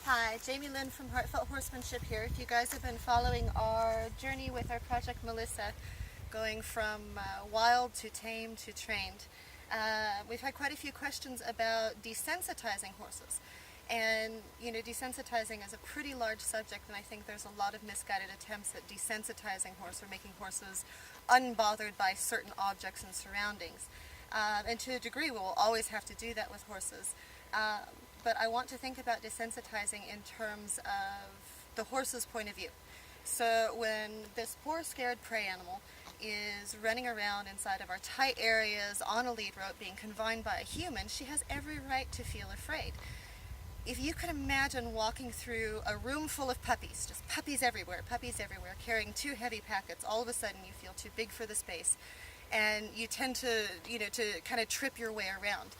Hi, Jamie Lynn from Heartfelt Horsemanship here. If you guys have been following our journey with our project Melissa, going from wild to tame to trained, we've had quite a few questions about desensitizing horses. And, desensitizing is a pretty large subject, and I think there's a lot of misguided attempts at desensitizing horses or making horses unbothered by certain objects and surroundings. And to a degree, we will always have to do that with horses. But I want to think about desensitizing in terms of the horse's point of view. So when this poor scared prey animal is running around inside of our tight areas on a lead rope being confined by a human, she has every right to feel afraid. If you could imagine walking through a room full of puppies, just puppies everywhere, carrying two heavy packets, all of a sudden you feel too big for the space and you tend to, to kind of trip your way around.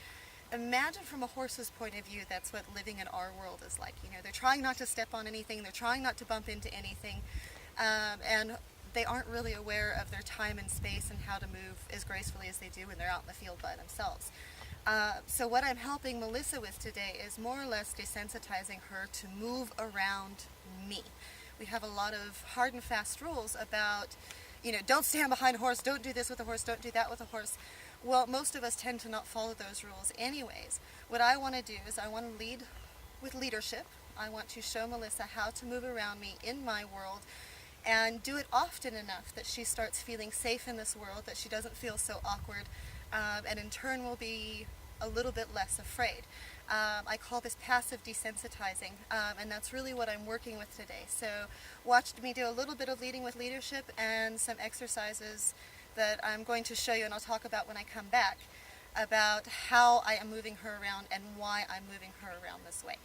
Imagine from a horse's point of view, that's what living in our world is like. They're trying not to step on anything, they're trying not to bump into anything, and they aren't really aware of their time and space and how to move as gracefully as they do when they're out in the field by themselves. So what I'm helping Melissa with today is more or less desensitizing her to move around me. We have a lot of hard and fast rules about, don't stand behind a horse, don't do this with a horse, don't do that with a horse. Well, most of us tend to not follow those rules anyways. What I want to do is I want to lead with leadership. I want to show Melissa how to move around me in my world and do it often enough that she starts feeling safe in this world, that she doesn't feel so awkward, and in turn will be a little bit less afraid. I call this passive desensitizing, and that's really what I'm working with today. So watch me do a little bit of leading with leadership and some exercises that I'm going to show you and I'll talk about when I come back about how I am moving her around and why I'm moving her around this way.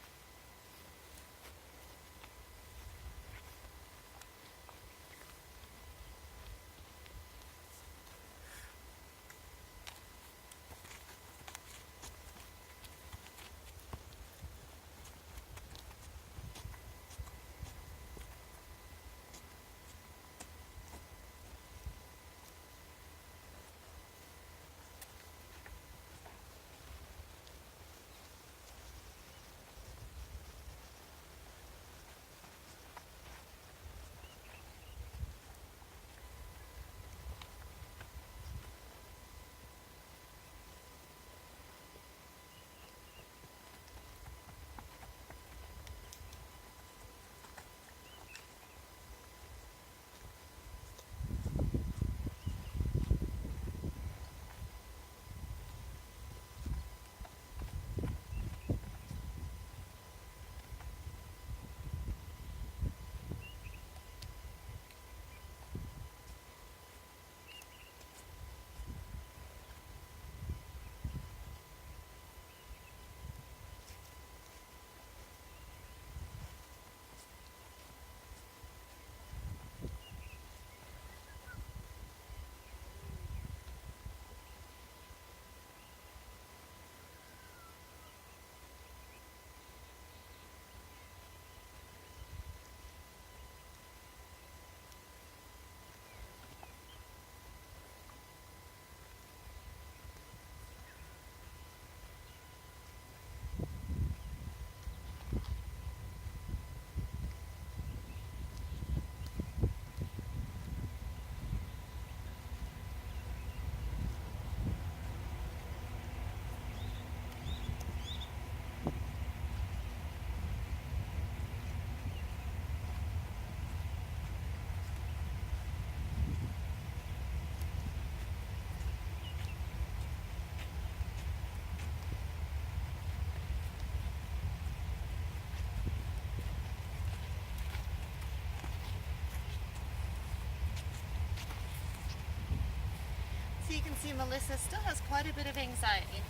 So you can see Melissa still has quite a bit of anxiety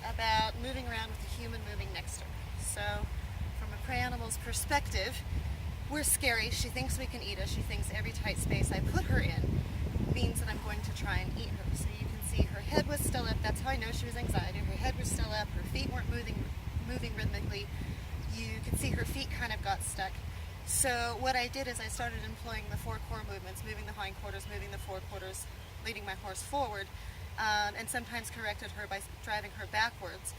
about moving around with a human moving next to her. So from a prey animal's perspective, we're scary. She thinks we can eat us. She thinks every tight space I put her in means that I'm going to try and eat her. So you can see her head was still up. That's how I know she was anxiety. Her head was still up. Her feet weren't moving rhythmically. You can see her feet kind of got stuck. So what I did is I started employing the four core movements, moving the hindquarters, moving the forequarters, leading my horse forward, and sometimes corrected her by driving her backwards.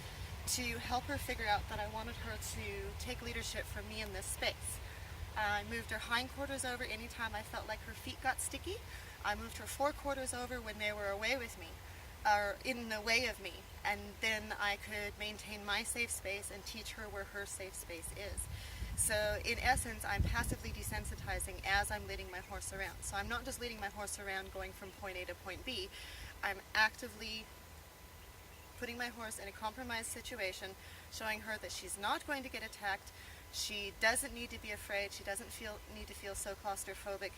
to help her figure out that I wanted her to take leadership from me in this space. I moved her hindquarters over anytime I felt like her feet got sticky. I moved her forequarters over when they were away with me, or in the way of me, and then I could maintain my safe space and teach her where her safe space is. So in essence, I'm passively desensitizing as I'm leading my horse around. So I'm not just leading my horse around going from point A to point B, I'm actively putting my horse in a compromised situation, showing her that she's not going to get attacked, she doesn't need to be afraid, she doesn't need to feel so claustrophobic,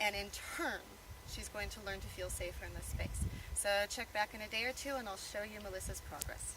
and in turn, she's going to learn to feel safer in this space. So check back in a day or two and I'll show you Melissa's progress.